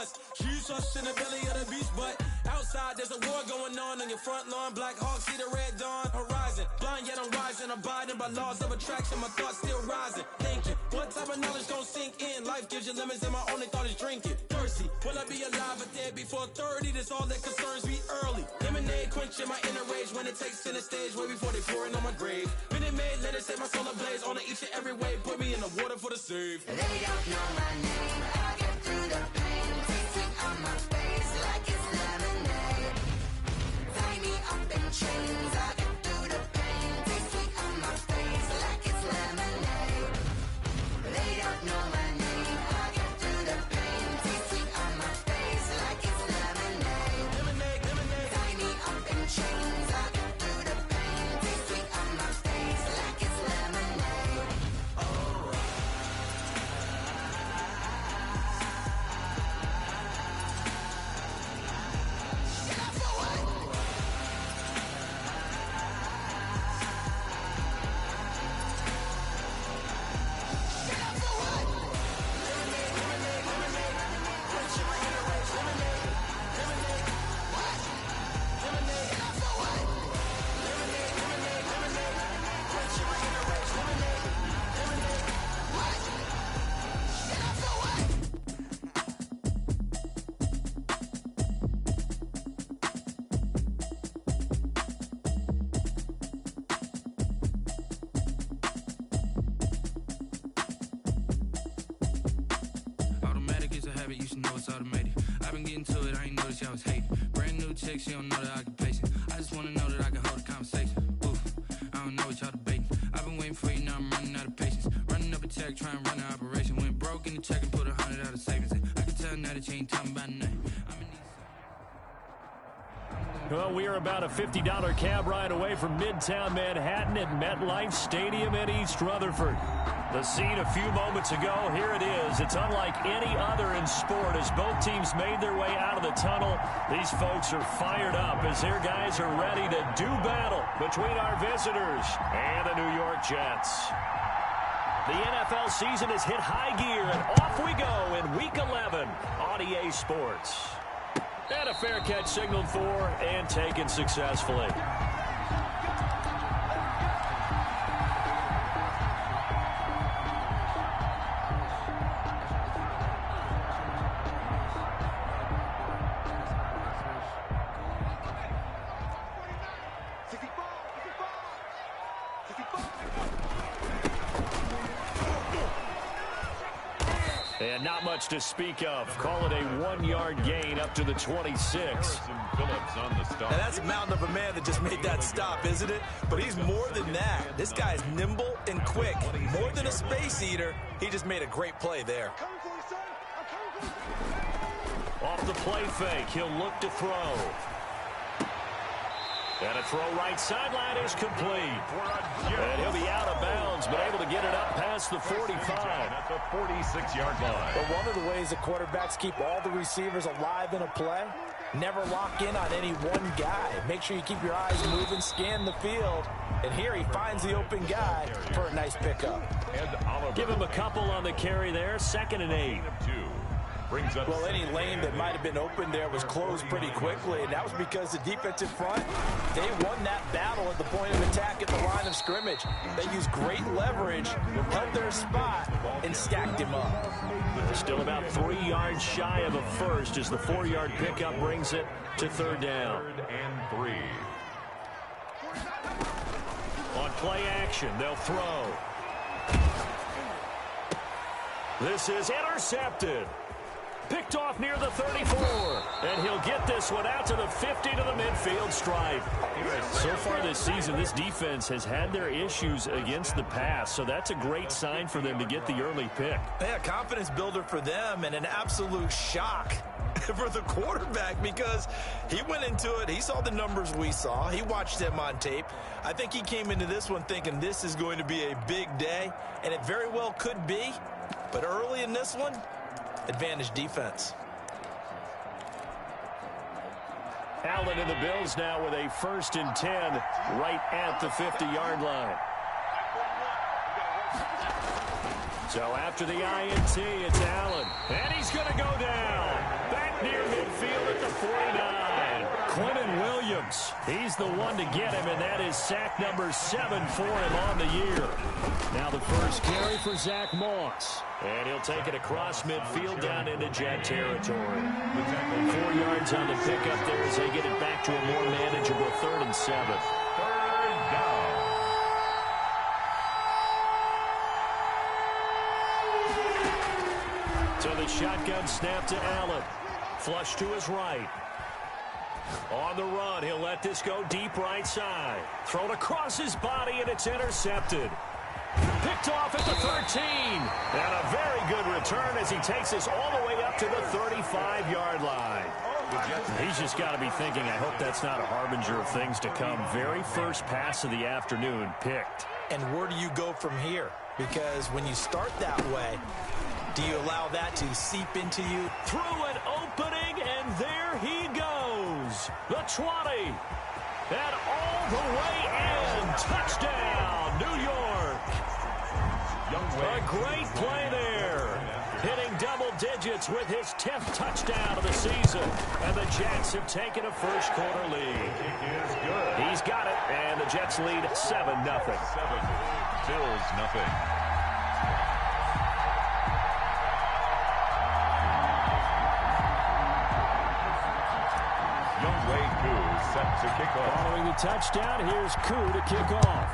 us. She's us in the belly of the beast, but outside there's a war going on your front lawn. Black Hawk, see the red dawn horizon. Blind yet I'm rising, abiding by laws of attraction. My thoughts still rising, thinking, what type of knowledge gon' sink in? Life gives you lemons and my only thought is drinking. Thirsty, will I be alive or dead before 30? That's all that concerns me early. Lemonade quenching my inner rage when it takes center stage way before they pouring on my grave. Minute Maid, let it set my soul ablaze on each and every way. Put me in the water for the save. They don't know my name, I get through the pain. Tasting on my face like it's lemonade. Tie me up in chains, I get through the pain. Tasting on my face like it's lemonade. They don't know my name, I get through the pain. Tasting on my face like it's lemonade. Lemonade, lemonade. Tie me up in chains, I get through the pain. Tasting on my face like it's lemonade. Automatic is a habit, you should know it's automated. I've been getting to it, I ain't noticed y'all was hating. Brand new chick, she don't know the occupation. I just wanna know that I can hold a conversation. Oof, I don't know what y'all debating. I've been waiting for you, now I'm running out of patience. Running up a check, trying to run an operation. Went broke in the check and put 100 out of savings. I can tell now that you ain't talking about nothing. I'm in these. Well, we are about a $50 cab ride away from Midtown Manhattan at MetLife Stadium in East Rutherford. The scene a few moments ago, here it is. It's unlike any other in sport as both teams made their way out of the tunnel. These folks are fired up as their guys are ready to do battle between our visitors and the New York Jets. The NFL season has hit high gear, and off we go in Week 11 on EA Sports. And a fair catch signaled for and taken successfully. And not much to speak of. Call it a 1-yard gain up to the 26. Now that's a mountain of a man that just made that stop, isn't it? But he's more than that. This guy's nimble and quick. More than a space eater, he just made a great play there. Off the play fake, he'll look to throw. And a throw right sideline is complete. And he'll be out of bounds, but able to get it up past the 45. At the 46-yard line. But one of the ways the quarterbacks keep all the receivers alive in a play, never lock in on any one guy. Make sure you keep your eyes moving, scan the field. And here he finds the open guy for a nice pickup. Give him a couple on the carry there. 2nd and 8. Well, any lane that might have been open there was closed pretty quickly, and that was because the defensive front, they won that battle at the point of attack at the line of scrimmage. They used great leverage, held their spot, and stacked him up. Still about 3 yards shy of a first as the 4-yard pickup brings it to 3rd down. 3rd and 3. On play action, they'll throw. This is intercepted. Picked off near the 34. And he'll get this one out to the 50 to the midfield stripe. So far this season, this defense has had their issues against the pass. So that's a great sign for them to get the early pick. Yeah, confidence builder for them and an absolute shock for the quarterback because he went into it. He saw the numbers we saw. He watched them on tape. I think he came into this one thinking this is going to be a big day, and it very well could be. But early in this one, advantage defense. Allen and the Bills now with a 1st and 10 right at the 50-yard line. So after the INT, it's Allen. And he's going to go down. near midfield at the 49. Quentin Williams, he's the one to get him, and that is sack number 7 for him on the year. Now the first carry for Zach Moss. And he'll take it across midfield down into Jet territory. 4 yards on the pickup there as they get it back to a more manageable 3rd and 7. Third down. To the shotgun snap to Allen. Flush to his right. On the run, he'll let this go deep right side. Thrown across his body, and it's intercepted. Picked off at the 13. And a very good return as he takes us all the way up to the 35-yard line. He's just got to be thinking, I hope that's not a harbinger of things to come. Very first pass of the afternoon picked. And where do you go from here? Because when you start that way, do you allow that to seep into you? Through an opening, and there he goes. The 20. And all the way in. Touchdown, New York. A great play there. Hitting double digits with his 10th touchdown of the season. And the Jets have taken a first quarter lead. He's got it, and the Jets lead 7-0. 7. Bills nothing. Set to kick off. Following the touchdown, here's Koo to kick off.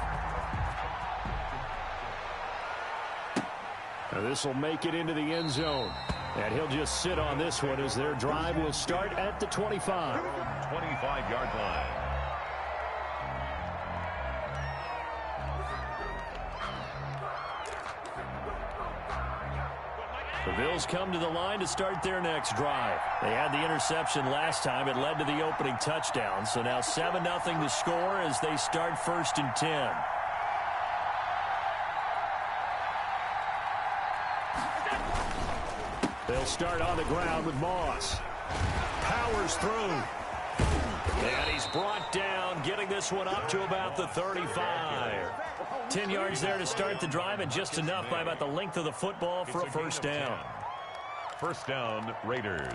This will make it into the end zone. And he'll just sit on this one as their drive will start at the 25. 25-yard line. The Bills come to the line to start their next drive. They had the interception last time. It led to the opening touchdown. So now 7-0 to score as they start 1st and 10. They'll start on the ground with Moss. Powers through. And he's brought down, getting this one up to about the 35. 10 yards there to start the drive, and just enough by about the length of the football for a first down. First down, Raiders.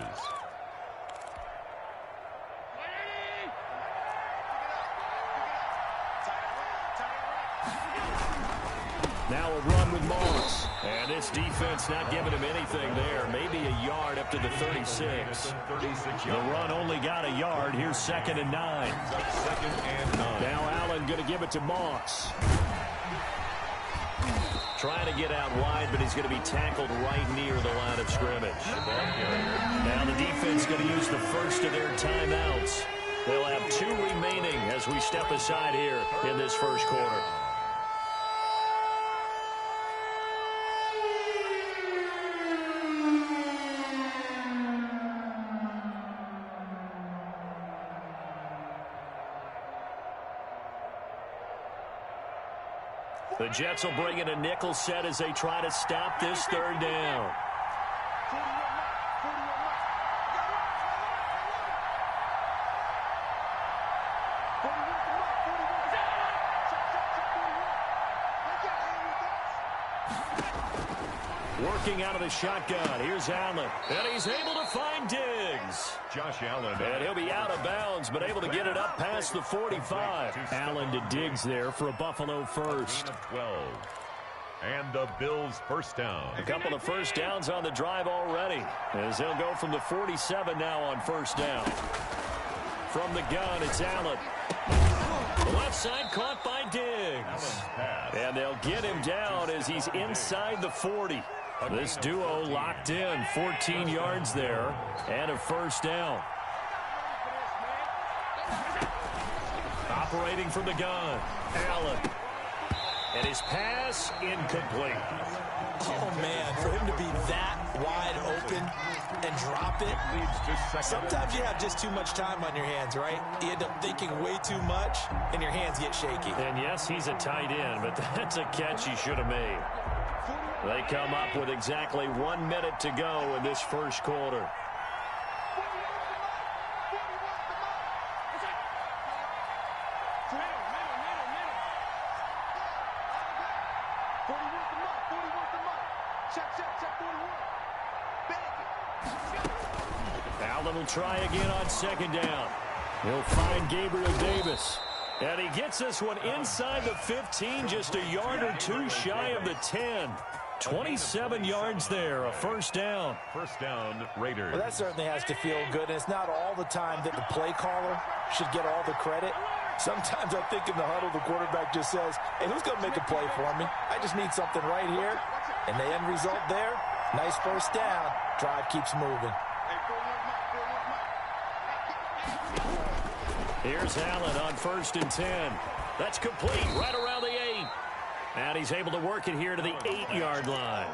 Now a run with Moss. And this defense not giving him anything there. Maybe a yard up to the 36. The run only got a yard. Here's 2nd and 9. Now Allen going to give it to Moss. Trying to get out wide, but he's going to be tackled right near the line of scrimmage. Now the defense going to use the first of their timeouts. They'll have 2 remaining as we step aside here in this first quarter. The Jets will bring in a nickel set as they try to stop this 3rd down. Working out of the shotgun. Here's Allen. And he's able to find Diggs. Josh Allen. And he'll be out of bounds, but able to get it up past the 45. Allen to Diggs there for a Buffalo first. 12. And the Bills first down. A couple of first downs on the drive already, as they'll go from the 47 now on first down. From the gun, it's Allen. The left side caught by Diggs. And they'll get him down as he's inside the 40. This duo locked in, 14 yards there, and a first down. Operating from the gun, Allen. And his pass incomplete. Oh, man, for him to be that wide open and drop it. Sometimes you have just too much time on your hands, right? You end up thinking way too much, and your hands get shaky. And yes, he's a tight end, but that's a catch he should have made. They come up with exactly 1 minute to go in this first quarter. Allen will try again on second down. He'll find Gabriel Davis. And he gets this one inside the 15, just a yard or two shy of the 10. 27 yards there, a first down. First down, Raiders. Well, that certainly has to feel good, and it's not all the time that the play caller should get all the credit. Sometimes I think in the huddle, the quarterback just says, hey, who's going to make a play for me? I just need something right here. And the end result there, nice first down. Drive keeps moving. Here's Allen on 1st and 10. That's complete right around the 8. And he's able to work it here to the 8-yard line.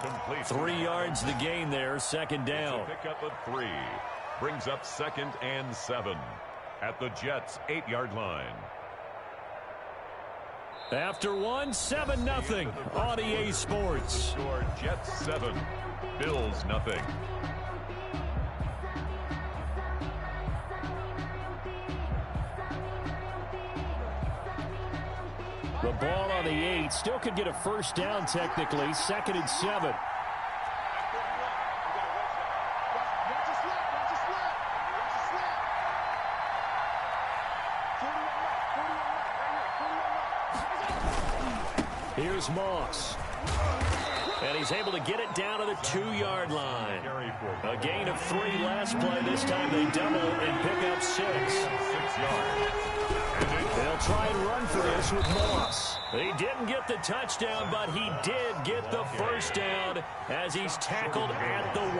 3 yards the gain there, second down. Pick up a 3. Brings up 2nd and 7 at the Jets' 8-yard line. After 7-0 on EA Sports. Score Jets 7, Bills nothing. The ball on the 8. Still could get a first down technically. 2nd and 7. Here's Moss. And he's able to get it down to the 2-yard line. A gain of 3 last play. This time they double and pick up 6. 6 yards. They'll try and run for this with Moss. He didn't get the touchdown, but he did get the first down as he's tackled at the 1.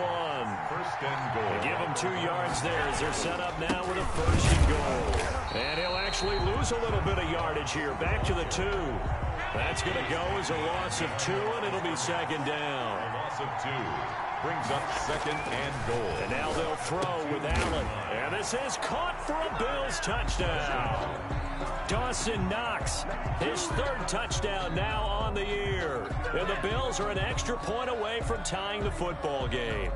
First and goal. They give him 2 yards there as they're set up now with a first and goal. And he'll actually lose a little bit of yardage here. Back to the 2. That's going to go as a loss of 2, and it'll be second down. A loss of 2. Brings up 2nd and goal. And now they'll throw with Allen. And this is caught for a Bills touchdown. Dawson Knox, his 3rd touchdown now on the year. And the Bills are an extra point away from tying the football game.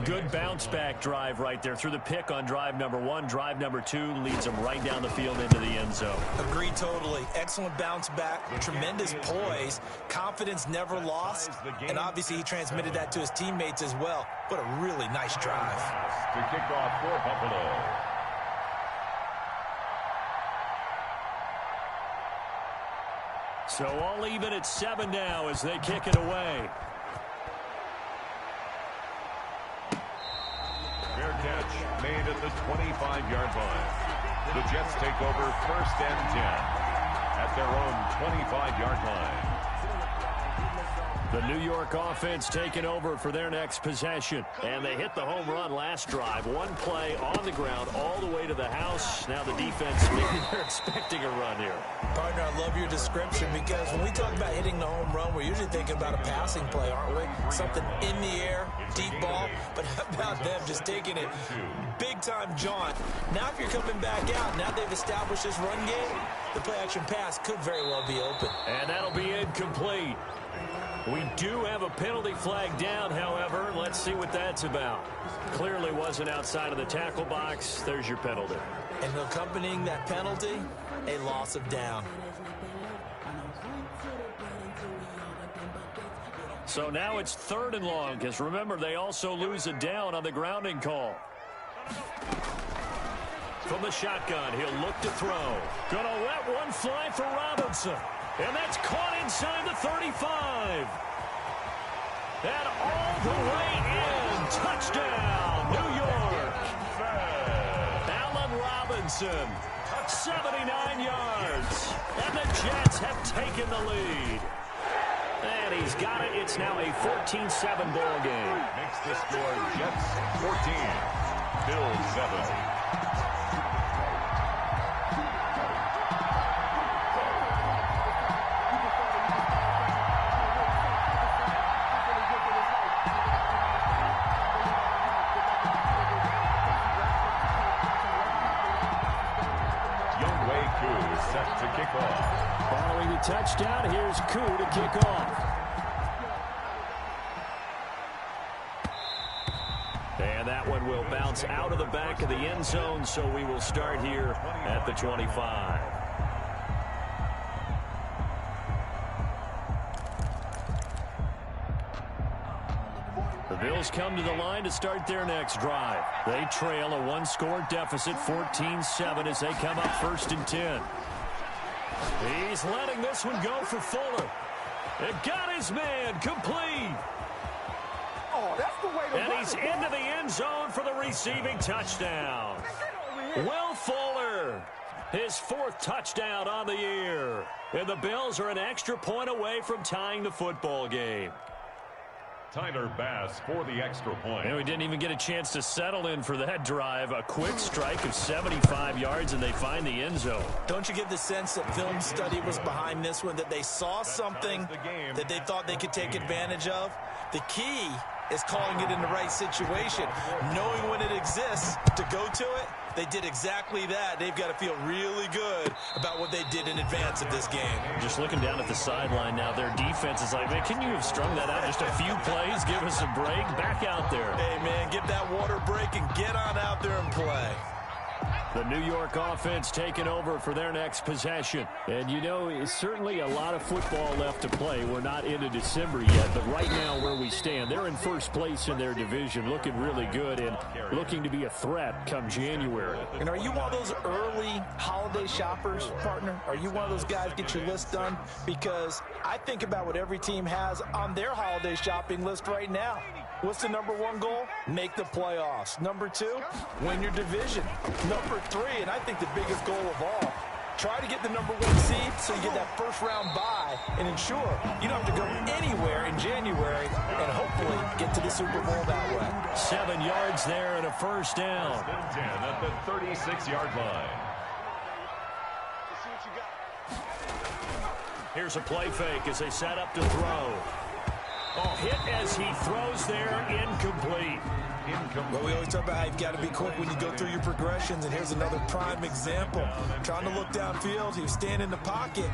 Good bounce-back drive right there through the pick on drive number 1. Drive number 2 leads them right down the field into the end zone. Agreed totally. Excellent bounce back, tremendous poise, confidence never lost, and obviously he transmitted that to his teammates as well. What a really nice drive. To kick off for Buffalo. So all even at 7 now as they kick it away. Fair catch made at the 25-yard line. The Jets take over 1st and 10 at their own 25-yard line. The New York offense taking over for their next possession. And they hit the home run last drive. 1 play on the ground all the way to the house. Now the defense, maybe they're expecting a run here. Partner, I love your description because when we talk about hitting the home run, we're usually thinking about a passing play, aren't we? Something in the air, deep ball. But how about them just taking it big-time jaunt? Now if you're coming back out, now they've established this run game, the play-action pass could very well be open. And that'll be incomplete. We do have a penalty flag down, however. Let's see what that's about. Clearly wasn't outside of the tackle box. There's your penalty. And accompanying that penalty, a loss of down. So now it's 3rd and long, because remember, they also lose a down on the grounding call. From the shotgun, he'll look to throw. Gonna let one fly for Robinson. And that's caught inside the 35. And all the way in. Touchdown, New York. Allen Robinson, 79 yards. And the Jets have taken the lead. And he's got it. It's now a 14-7 ball game. Makes the score Jets 14, Bills 7. Set to kick off. Following the touchdown, here's Koo to kick off. And that one will bounce out of the back of the end zone, so we will start here at the 25. Bills come to the line to start their next drive. They trail a one-score deficit, 14-7, as they come up 1st and 10. He's letting this one go for Fuller. It got his man complete. Oh, that's the way to And he's into the end zone for the receiving touchdown. Will Fuller, his 4th touchdown on the year. And the Bills are an extra point away from tying the football game. Tyler Bass for the extra point. And we didn't even get a chance to settle in for that drive. A quick strike of 75 yards, and they find the end zone. Don't you get the sense that film study was behind this one, that they saw something that they thought they could take advantage of? The key is calling it in the right situation, knowing when it exists to go to it. They did exactly that. They've got to feel really good about what they did in advance of this game. Just looking down at the sideline now, their defense is like, man, can you have strung that out just a few plays? Give us a break. Back out there. Hey, man, get that water break and get on out there and play. The New York offense taking over for their next possession. And, you know, it's certainly a lot of football left to play. We're not into December yet, but right now where we stand, they're in first place in their division, looking really good and looking to be a threat come January. And are you one of those early holiday shoppers, partner? Are you one of those guys get your list done? Because I think about what every team has on their holiday shopping list right now. What's the number 1 goal? Make the playoffs. Number 2, win your division. Number 3, and I think the biggest goal of all, try to get the number 1 seed so you get that first-round bye and ensure you don't have to go anywhere in January and hopefully get to the Super Bowl that way. 7 yards there and a first down. 10 at the 36-yard line. Here's a play fake as they set up to throw. Oh, hit as he throws there, incomplete. Well, we always talk about how you've got to be quick when you go through your progressions, and here's another prime example. Trying to look downfield, he was standing in the pocket,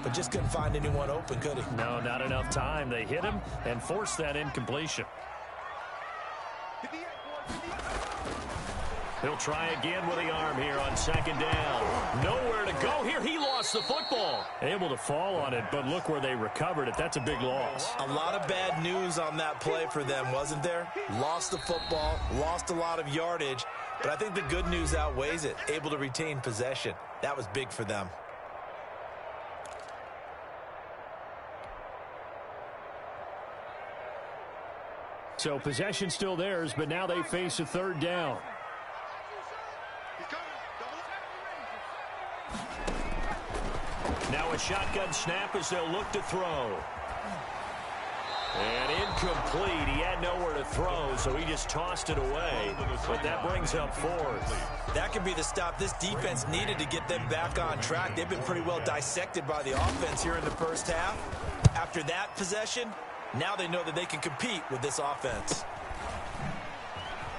but just couldn't find anyone open, could he? No, not enough time. They hit him and forced that incompletion. He'll try again with the arm here on 2nd down. Nowhere to go here. He lost the football. Able to fall on it, but look where they recovered it. That's a big loss. A lot of bad news on that play for them, wasn't there? Lost the football, lost a lot of yardage, but I think the good news outweighs it. Able to retain possession. That was big for them. So possession still theirs, but now they face a 3rd down. Now a shotgun snap as they'll look to throw. And incomplete. He had nowhere to throw, so he just tossed it away. But that brings up 4th. That could be the stop this defense needed to get them back on track. They've been pretty well dissected by the offense here in the first half. After that possession, now they know that they can compete with this offense.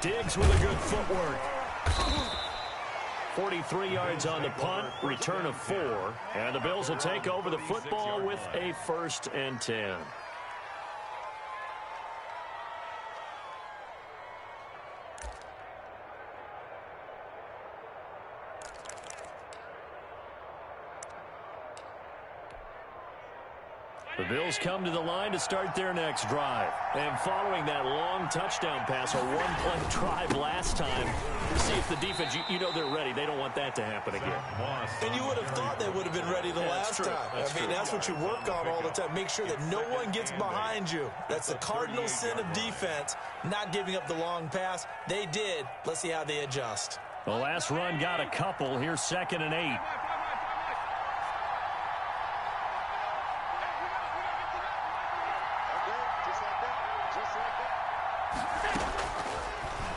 Diggs with a good footwork. 43 yards on the punt, return of 4. And the Bills will take over the football with a 1st and 10. The Bills come to the line to start their next drive. And following that long touchdown pass, a one-play drive last time, see if the defense, you know they're ready. They don't want that to happen again. And you would have thought they would have been ready the last time. That's what you work on all the time. Make sure that no one gets behind you. That's the cardinal sin of defense, not giving up the long pass. They did. Let's see how they adjust. The last run got a couple. Here's 2nd and 8.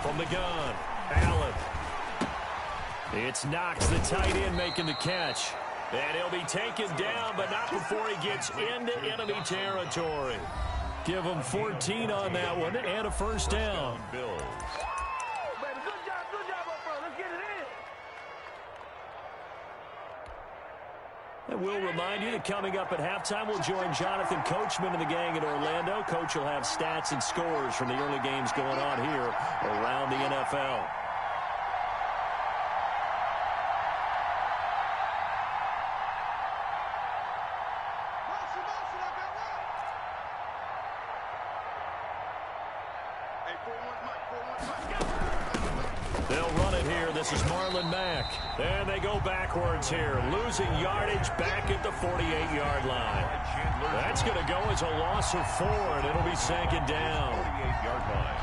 From the gun, Allen. It's Knox, the tight end, making the catch. And he'll be taken down, but not before he gets into enemy territory. Give him 14 on that one and a first down. Bills. And we'll remind you that coming up at halftime, we'll join Jonathan Coachman and the gang in Orlando. Coach will have stats and scores from the early games going on here around the NFL. They'll run it here. This is Marlon Mack. And they go backwards here. Losing yardage back at the 48-yard line. That's going to go as a loss of 4, and it'll be second down. 48-yard line.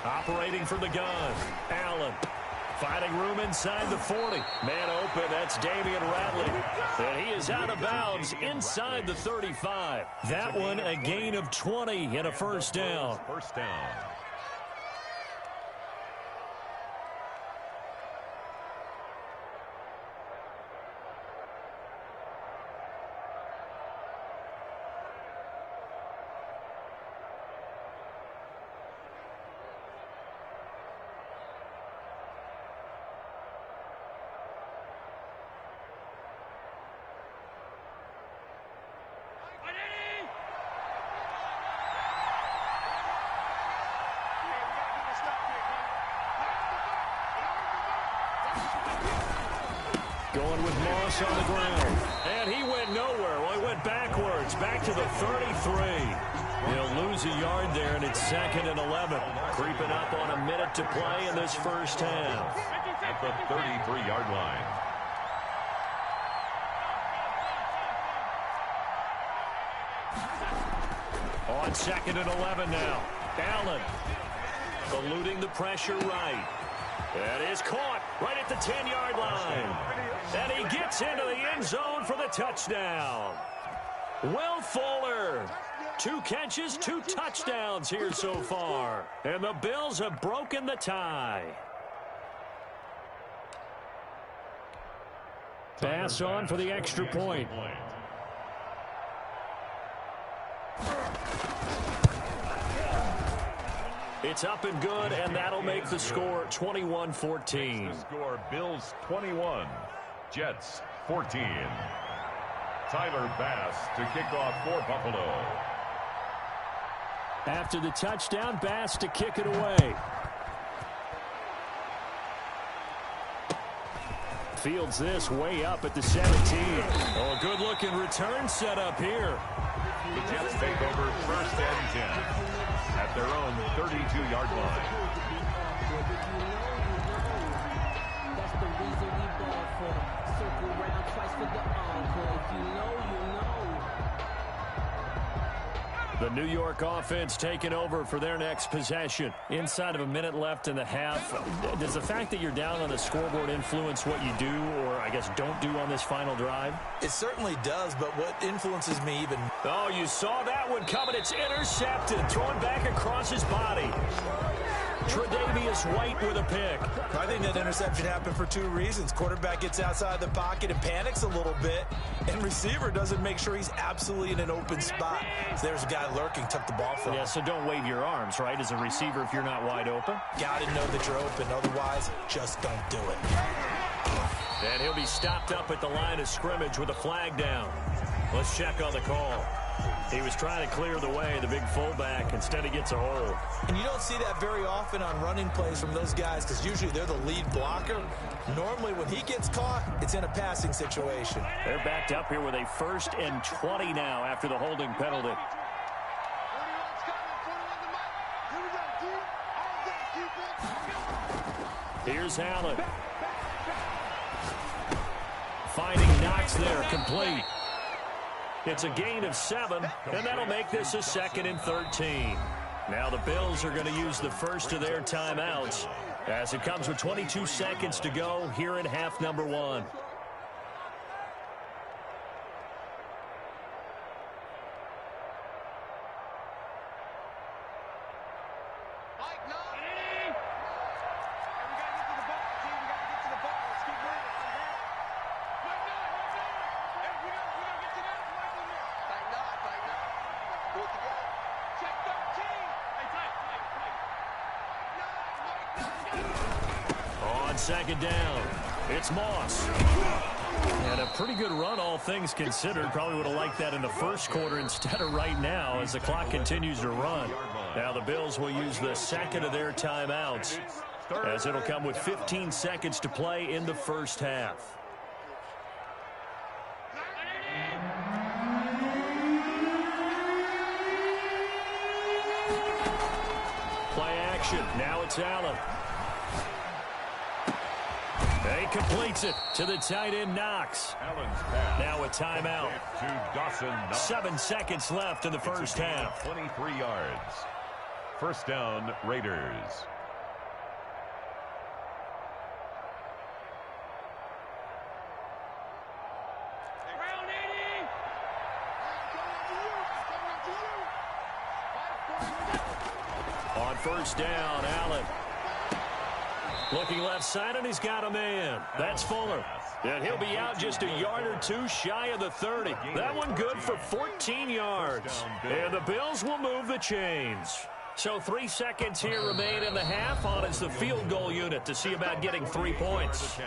Operating from the gun, Allen. Finding room inside the 40. Man open, that's Damian Ratley. And he is out of bounds inside the 35. That one a gain of 20 and a first down. First down. Going with Moss on the ground. And he went nowhere. Well, he went backwards, back to the 33. He'll lose a yard there, and it's 2nd and 11. Creeping up on a minute to play in this first half. At the 33-yard line. On 2nd and 11 now. Allen eluding the pressure right. That is caught right at the 10-yard line. And he gets into the end zone for the touchdown. Will Fuller. 2 catches, 2 touchdowns here so far. And the Bills have broken the tie. Pass on for the extra point. It's up and good, and that'll make the score 21-14. The score, Bills 21, Jets 14. Tyler Bass to kick off for Buffalo. After the touchdown, Bass to kick it away. Fields this way up at the 17. Oh, a good-looking return set up here. The Jets take over 1st and 10 at their own 32-yard line. That's the reason we ball for. Circle round twice for the encore. If you know, you know. The New York offense taking over for their next possession. Inside of a minute left in the half. Does the fact that you're down on the scoreboard influence what you do, or I guess don't do on this final drive? It certainly does, but what influences me even... Oh, you saw that one coming. It's intercepted. Thrown back across his body. Tre'Davious White with a pick. I think that interception happened for 2 reasons. Quarterback gets outside the pocket and panics a little bit, and receiver doesn't make sure he's absolutely in an open spot. So there's a guy lurking, took the ball from him. Yeah, so don't wave your arms, right, as a receiver if you're not wide open. Got to know that you're open. Otherwise, just don't do it. And he'll be stopped up at the line of scrimmage with a flag down. Let's check on the call. He was trying to clear the way, the big fullback. Instead, he gets a hold. And you don't see that very often on running plays from those guys because usually they're the lead blocker. Normally, when he gets caught, it's in a passing situation. They're backed up here with a 1st and 20 now after the holding penalty. Here's Allen. Finding Knox there, complete. It's a gain of 7, and that'll make this a 2nd and 13. Now the Bills are going to use the first of their timeouts as it comes with 22 seconds to go here in half number 1. On 2nd down, It's Moss. And a pretty good run, all things considered. Probably would have liked that in the first quarter instead of right now as the clock continues to run. Now the Bills will use the second of their timeouts as it'll come with 15 seconds to play in the first half. Play action. Now it's Allen. He completes it to the tight end, Knox. Now a timeout. 7 seconds left in the first half. 23 yards. First down, Raiders. On first down, Allen. Looking left side, and he's got a man. That's Fuller. And he'll be out just a yard or two shy of the 30. That one good for 14 yards. And the Bills will move the chains. So 3 seconds here remain in the half on as the field goal unit to see about getting 3 points.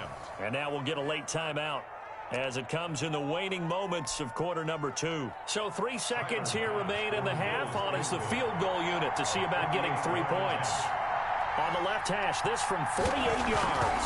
And now we'll get a late timeout as it comes in the waning moments of quarter number 2. So 3 seconds here remain in the half on as the field goal unit to see about getting 3 points. On the left hash, this from 48 yards.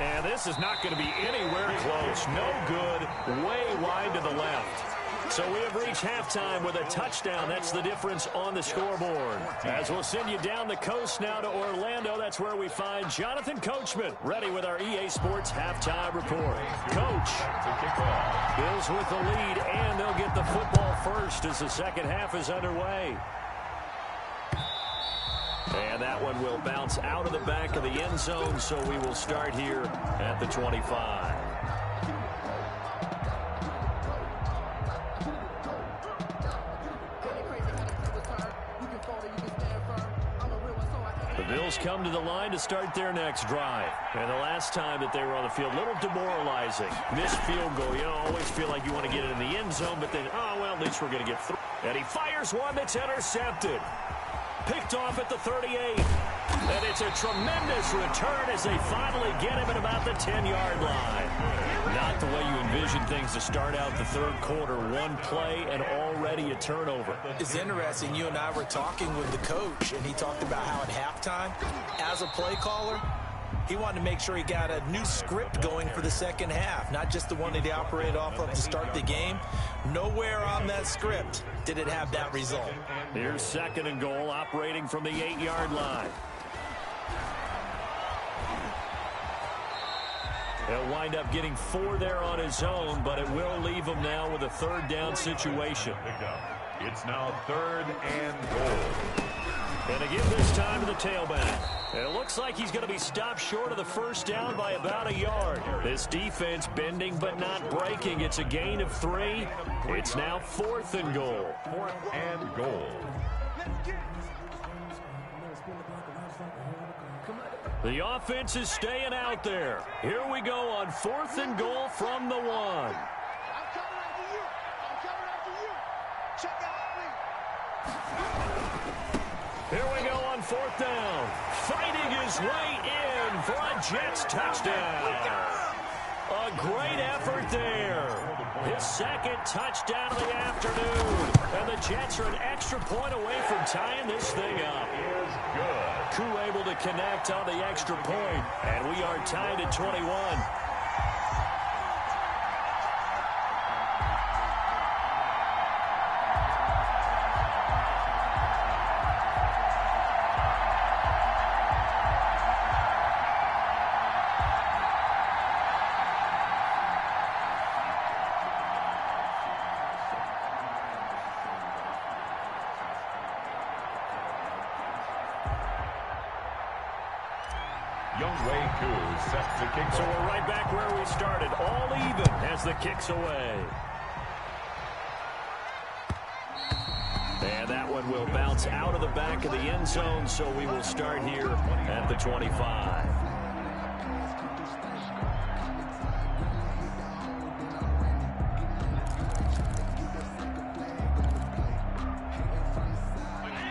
And this is not going to be anywhere close. No good. Way wide to the left. So we have reached halftime with a touchdown. That's the difference on the scoreboard. As we'll send you down the coast now to Orlando, that's where we find Jonathan Coachman, ready with our EA Sports halftime report. Coach, Bills with the lead, and they'll get the football first as the second half is underway. And that one will bounce out of the back of the end zone, so we will start here at the 25. The Bills come to the line to start their next drive. And the last time that they were on the field, a little demoralizing. Missed field goal. You know, always feel like you want to get it in the end zone, but then, oh, well, at least we're going to get through. And he fires one that's intercepted. Picked off at the 38. And it's a tremendous return as they finally get him at about the 10-yard line. Not the way you envision things to start out the third quarter. One play and already a turnover. It's interesting. You and I were talking with the coach, and he talked about how at halftime, as a play caller, he wanted to make sure he got a new script going for the second half, not just the one that he operated off of to start the game. Nowhere on that script did it have that result. Here's second and goal, operating from the 8-yard line. He'll wind up getting 4 there on his own, but it will leave him now with a third down situation. It's now third and goal. And again this time to the tailback. And it looks like he's going to be stopped short of the first down by about a yard. This defense bending but not breaking. It's a gain of 3. It's now fourth and goal. Fourth and goal. The offense is staying out there. Here we go on fourth and goal from the 1. Here we go on fourth down. Fighting his way in for a Jets touchdown. A great effort there. His second touchdown of the afternoon. And the Jets are an extra point away from tying this thing up. Koo able to connect on the extra point. And we are tied at 21. So we're right back where we started, all even as the kick's away. And that one will bounce out of the back of the end zone, so we will start here at the 25.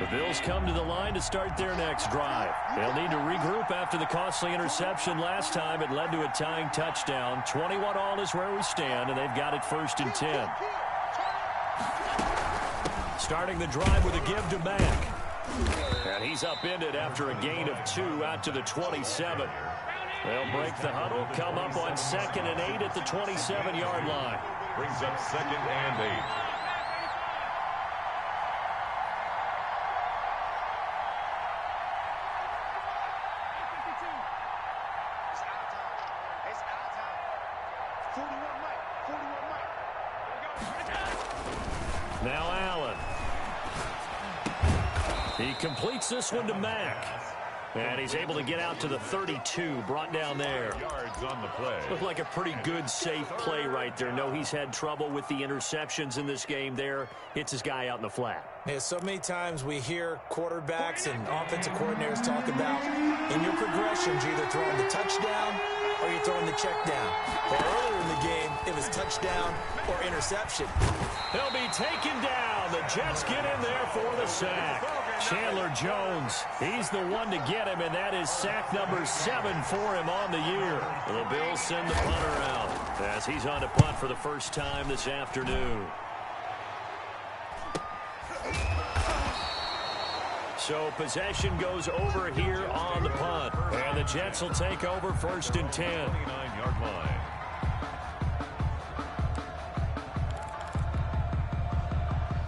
The Bills come to the line to start their next drive. They'll need to regroup after the costly interception last time. It led to a tying touchdown. 21-all is where we stand, and they've got it 1st and 10. Starting the drive with a give to Mack. And he's upended after a gain of 2 out to the 27. They'll break the huddle, come up on 2nd and 8 at the 27-yard line. Brings up 2nd and 8. Now Allen. He completes this one to Mack. And he's able to get out to the 32, brought down there. Yards on the play. Looked like a pretty good, safe play right there. No, he's had trouble with the interceptions in this game there. Hits his guy out in the flat. Yeah, so many times we hear quarterbacks and offensive coordinators talk about in your progressions, you're either throwing the touchdown or you're throwing the check down. Well, earlier in the game, it was touchdown or interception. He'll be taken down. The Jets get in there for the sack. Chandler Jones, he's the one to get him, and that is sack number 7 for him on the year. The Bills send the punter out as he's on to punt for the first time this afternoon. So possession goes over here on the punt. And the Jets will take over 1st and 10. 29-yard line.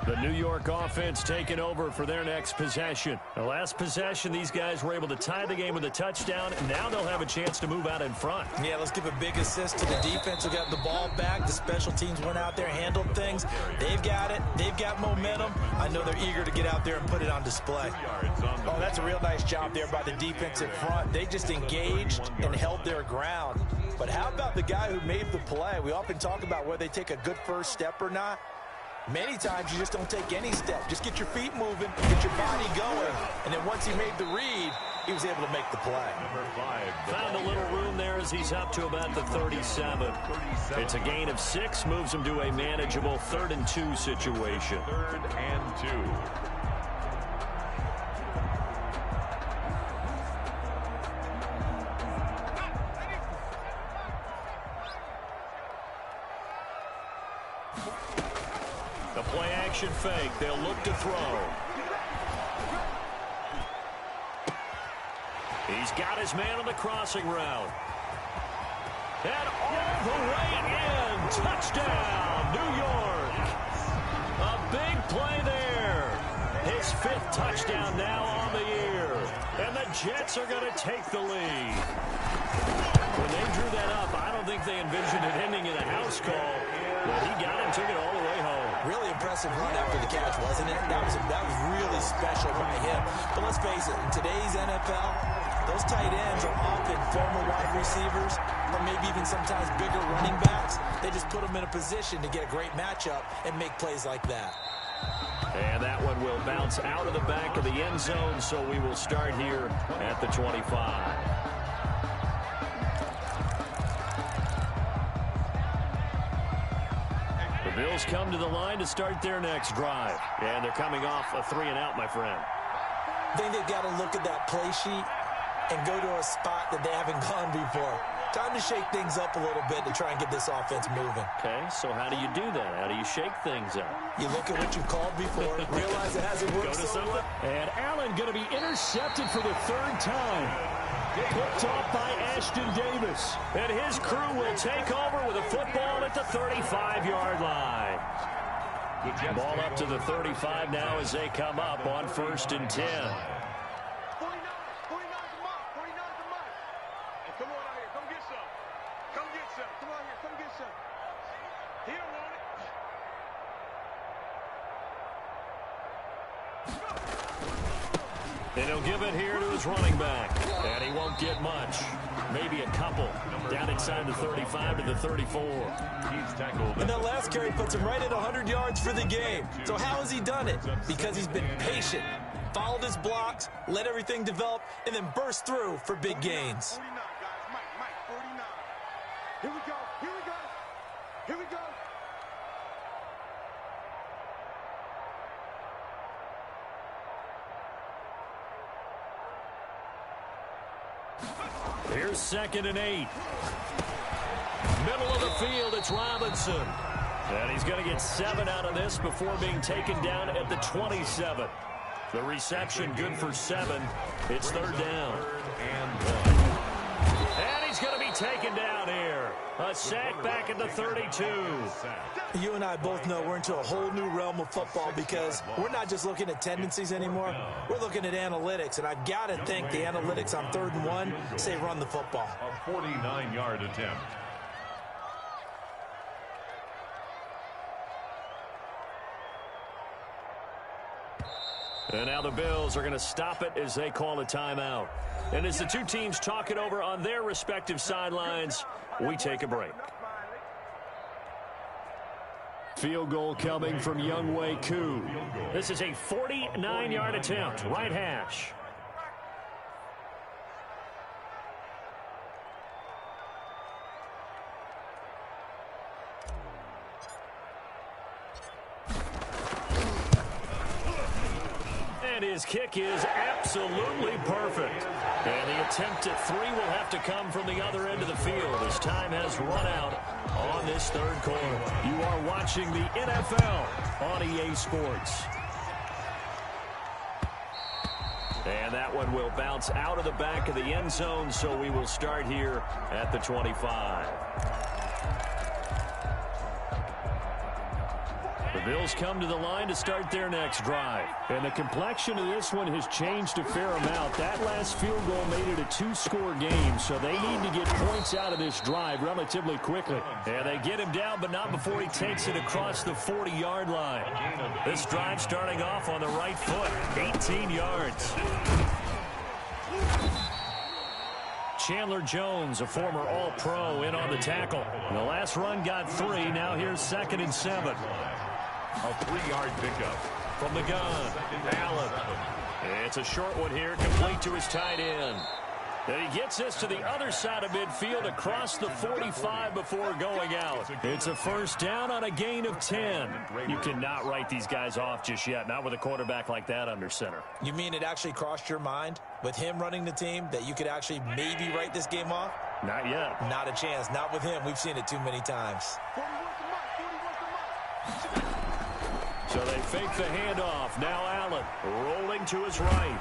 The New York offense taking over for their next possession. The last possession, these guys were able to tie the game with a touchdown, and now they'll have a chance to move out in front. Yeah, let's give a big assist to the defense who got the ball back. The special teams went out there, handled things. They've got it. They've got momentum. I know they're eager to get out there and put it on display. Oh, that's a real nice job there by the defensive front. They just engaged and held their ground. But how about the guy who made the play? We often talk about whether they take a good first step or not. Many times you just don't take any step. Just get your feet moving, get your body going, and then once he made the read, he was able to make the play. Number 5. Found a little room there as he's up to about the 37. It's a gain of 6, moves him to a manageable 3rd and 2 situation. 3rd and 2. The play action fake. They'll look to throw. He's got his man on the crossing route. And all the way in. Touchdown, New York. A big play there. His 5th touchdown now on the year. And the Jets are going to take the lead. When they drew that up, I don't think they envisioned it ending in a house call. But he got it and took it all the way home. Really impressive run after the catch, wasn't it? That was really special by him. But let's face it, in today's NFL, those tight ends are often former wide receivers or maybe even sometimes bigger running backs. They just put them in a position to get a great matchup and make plays like that. And that one will bounce out of the back of the end zone, so we will start here at the 25. The Bills come to the line to start their next drive. And they're coming off a 3-and-out, my friend. I think they've got to look at that play sheet and go to a spot that they haven't gone before. Time to shake things up a little bit to try and get this offense moving. Okay, so how do you do that? How do you shake things up? You look at what you've called before, realize it hasn't worked so well. And Allen going to be intercepted for the 3rd time. Picked off by Ashton Davis. And his crew will take over with a football at the 35-yard line. Ball up to the 35 now as they come up on 1st and 10. And he'll give it here to his running back. And he won't get much. Maybe a couple. Down inside the 35 to the 34. He's tackled. And that last carry puts him right at 100 yards for the game. So how has he done it? Because he's been patient, followed his blocks, let everything develop, and then burst through for big gains. 49, guys. Mike, 49. Here we go. Here we go. Here we go. Here's 2nd and 8. Middle of the field, it's Robinson. And he's going to get 7 out of this before being taken down at the 27. The reception good for 7. It's 3rd down. And he's going to be taken down here. A sack back at the 32. You and I both know we're into a whole new realm of football because we're not just looking at tendencies anymore. We're looking at analytics, and I've got to think the analytics on 3rd and 1 say run the football. A 49-yard attempt. And now the Bills are going to stop it as they call a timeout. And as the two teams talk it over on their respective sidelines, we take a break. Field goal coming from Younghoe Koo. This is a 49-yard attempt, right hash. And his kick is absolutely perfect. And the attempt at 3 will have to come from the other end of the field as time has run out on this 3rd quarter. You are watching the NFL on EA Sports. And that one will bounce out of the back of the end zone, so we will start here at the 25. The Bills come to the line to start their next drive. And the complexion of this one has changed a fair amount. That last field goal made it a 2-score game, so they need to get points out of this drive relatively quickly. And they get him down, but not before he takes it across the 40-yard line. This drive starting off on the right foot, 18 yards. Chandler Jones, a former All-Pro, in on the tackle. And the last run got 3. Now here's 2nd and 7. A 3-yard pickup. From the gun, Allen. It's a short one here, complete to his tight end. And he gets this to the other side of midfield across the 45 before going out. It's a 1st down on a gain of 10. You cannot write these guys off just yet, not with a quarterback like that under center. You mean it actually crossed your mind with him running the team that you could actually maybe write this game off? Not yet. Not a chance. Not with him. We've seen it too many times. So they fake the handoff. Now Allen rolling to his right.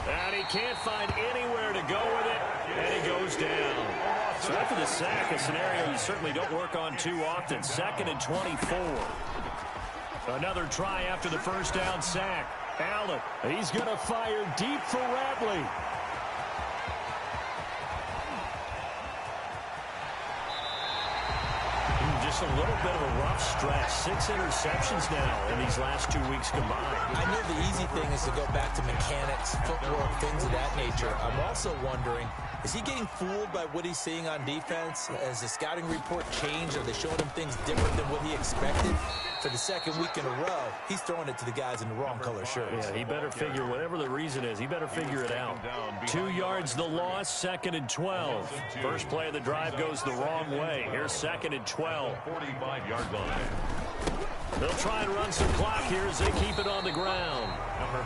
And he can't find anywhere to go with it. And he goes down. So after the sack, a scenario you certainly don't work on too often. 2nd and 24. Another try after the 1st down sack. Allen, he's going to fire deep for Ratley. Just a little bit of a rough stretch. 6 interceptions now in these last 2 weeks combined. I know the easy thing is to go back to mechanics, footwork, things of that nature. I'm also wondering, is he getting fooled by what he's seeing on defense? Has the scouting report changed? Are they showing him things different than what he expected? For the 2nd week in a row, he's throwing it to the guys in the wrong color shirts. Yeah, he better figure, whatever the reason is, he better figure it out. 2 yards the loss, 2nd and 12. First play of the drive goes the wrong way. Here's 2nd and 12. 45-yard line. They'll try and run some clock here as they keep it on the ground.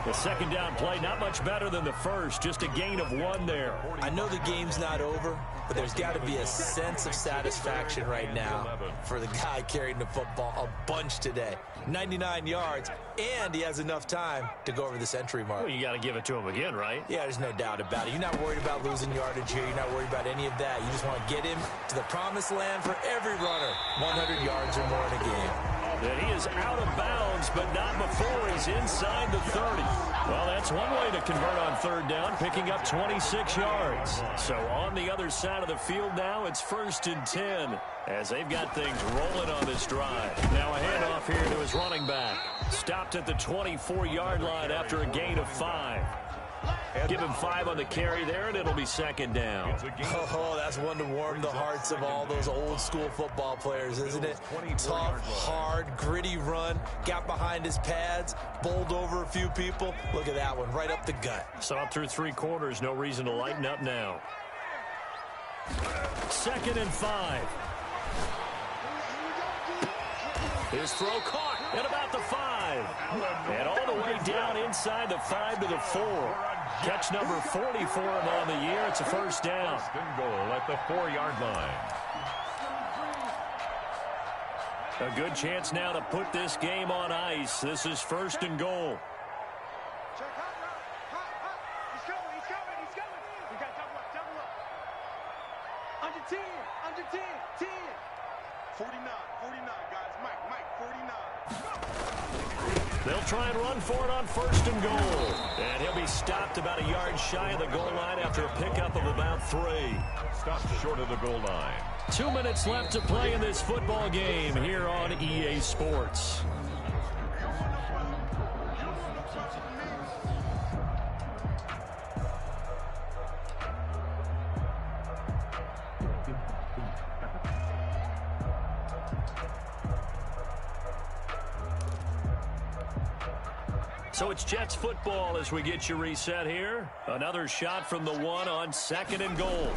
The 2nd down play, not much better than the first, just a gain of 1 there. I know the game's not over, but there's got to be a sense of satisfaction right now for the guy carrying the football a bunch today. 99 yards, and he has enough time to go over the century mark. Well, you got to give it to him again, right? Yeah, there's no doubt about it. You're not worried about losing yardage here. You're not worried about any of that. You just want to get him to the promised land for every runner. 100 yards or more in a game. And he is out of bounds, but not before he's inside the 30. Well, that's one way to convert on 3rd down, picking up 26 yards. So on the other side of the field now, it's 1st and 10 as they've got things rolling on this drive. Now a handoff here to his running back. Stopped at the 24-yard line after a gain of 5. Give him 5 on the carry there, and it'll be 2nd down. Oh, that's one to warm the hearts of all those old-school football players, isn't it? Tough, hard, gritty run. Got behind his pads, bowled over a few people. Look at that one, right up the gut. Saw it through 3 quarters. No reason to lighten up now. 2nd and 5. His throw caught at about the 5. And all the way down inside the 5 to the 4. Catch number 40 for him on the year. It's a first down. First and goal at the 4-yard line. A good chance now to put this game on ice. This is first and goal. Check hot, hot. He's coming. We got double up. Under 10, 10. 49, guys. Mike, 49. They'll try and run for it on first and goal. And he'll be stopped about a yard shy of the goal line after a pickup of about 3. Stopped short of the goal line. 2 minutes left to play in this football game here on EA Sports. So it's Jets football as we get you reset here. Another shot from the 1 on second and goal.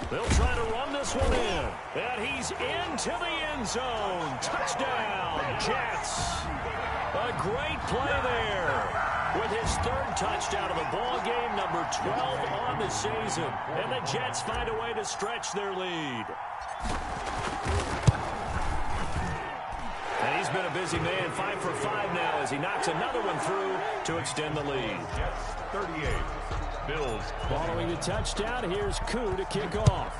They'll try to run this one in. And he's into the end zone. Touchdown, Jets. A great play there. With his 3rd touchdown of the ball game, number 12 on the season. And the Jets find a way to stretch their lead. And he's been a busy man, 5 for 5 now as he knocks another one through to extend the lead. Jets 38. Bills. Following the touchdown, here's Koo to kick off.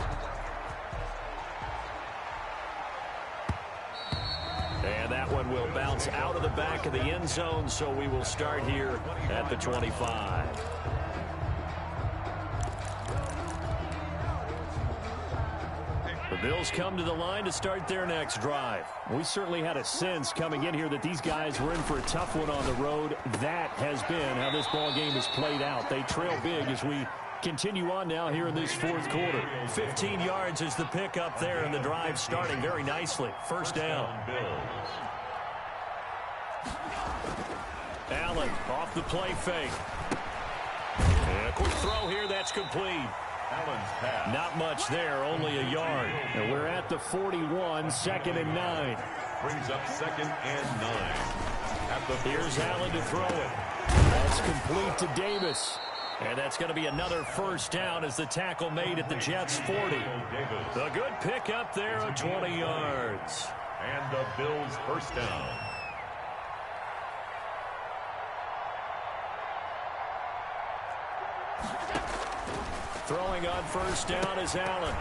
And that one will bounce out of the back of the end zone, so we will start here at the 25. The Bills come to the line to start their next drive. We certainly had a sense coming in here that these guys were in for a tough one on the road. That has been how this ball game has played out. They trail big as we continue on now here in this 4th quarter. 15 yards is the pickup there, and the drive starting very nicely. First down. Allen off the play fake. And a quick throw here, that's complete. Allen's pass. Not much there, only a yard. And we're at the 41, 2nd and 9. Brings up 2nd and 9. Here's Allen to throw it. That's complete to Davis. And that's going to be another first down as the tackle made at the Jets' 40. A good pickup there of 20 yards. And the Bills' first down. Throwing on first down is Allen.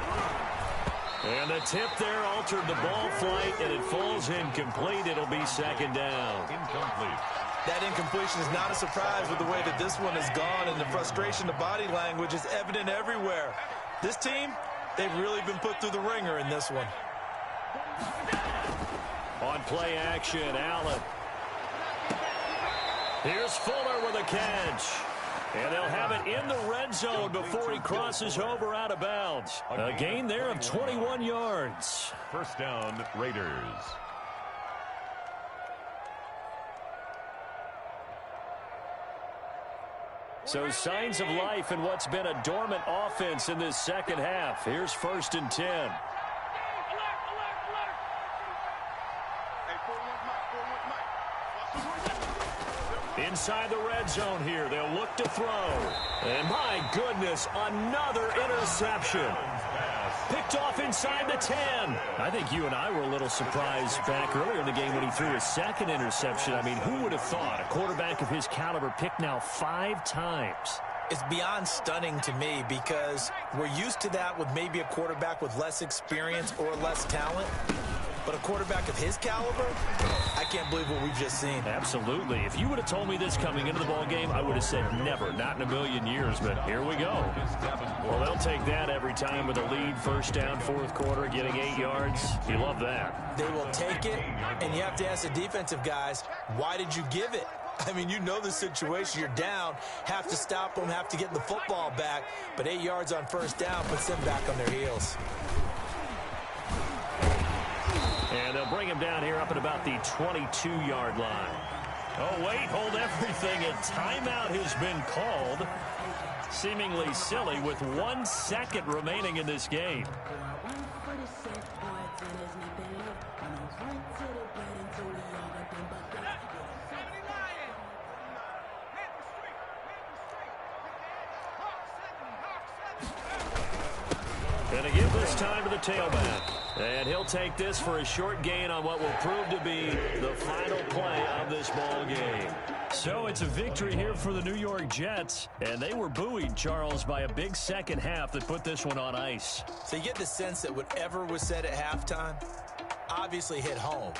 And the tip there altered the ball flight, and it falls incomplete. It'll be 2nd down. Incomplete. That incompletion is not a surprise with the way that this one has gone, and the frustration, the body language is evident everywhere. This team, they've really been put through the ringer in this one. On play action, Allen. Here's Fuller with a catch. And they'll have it in the red zone before he crosses over out of bounds. A gain there of 21 yards. First down, Raiders. So signs of life in what's been a dormant offense in this second half. Here's 1st and 10. Inside the red zone here. They'll look to throw. And my goodness, another interception. Picked off inside the 10. I think you and I were a little surprised back earlier in the game when he threw his 2nd interception. I mean, who would have thought a quarterback of his caliber picked now 5 times? It's beyond stunning to me because we're used to that with maybe a quarterback with less experience or less talent. But a quarterback of his caliber, I can't believe what we've just seen. Absolutely. If you would have told me this coming into the ball game, I would have said never, not in a million years. But here we go. Well, they'll take that every time with a lead. First down, 4th quarter, getting 8 yards. You love that. They will take it, and you have to ask the defensive guys, why did you give it? I mean, you know the situation. You're down, have to stop them, have to get the football back. But 8 yards on first down puts them back on their heels. And they'll bring him down here up at about the 22-yard line. Oh, wait, hold everything. A timeout has been called. Seemingly silly with 1 second remaining in this game. Going to give this time to the tailback. And he'll take this for a short gain on what will prove to be the final play of this ball game. So it's a victory here for the New York Jets. And they were buoyed, Charles, by a big second half that put this one on ice. So you get the sense that whatever was said at halftime obviously hit home.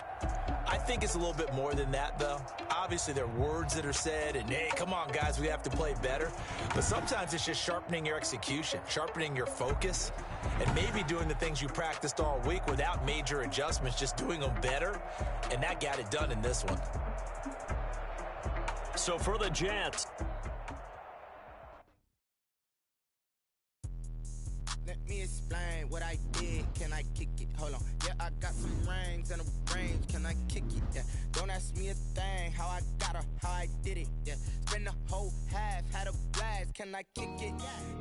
I think it's a little bit more than that, though. Obviously, there are words that are said, and, hey, come on, guys, we have to play better. But sometimes it's just sharpening your execution, sharpening your focus, and maybe doing the things you practiced all week without major adjustments, just doing them better, and that got it done in this one. So for the Jets, let me explain what I did. Can I kick it? Hold on. Yeah, I got some rings and a range. Can I kick it? Yeah. Don't ask me a thing. How I got her, how I did it. Yeah. Spend the whole half, had a blast. Can I kick it?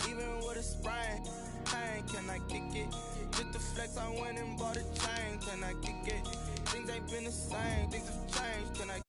Even with a sprain. Pain, can I kick it? Just the flex, I went and bought a chain. Can I kick it? Things ain't been the same. Things have changed. Can I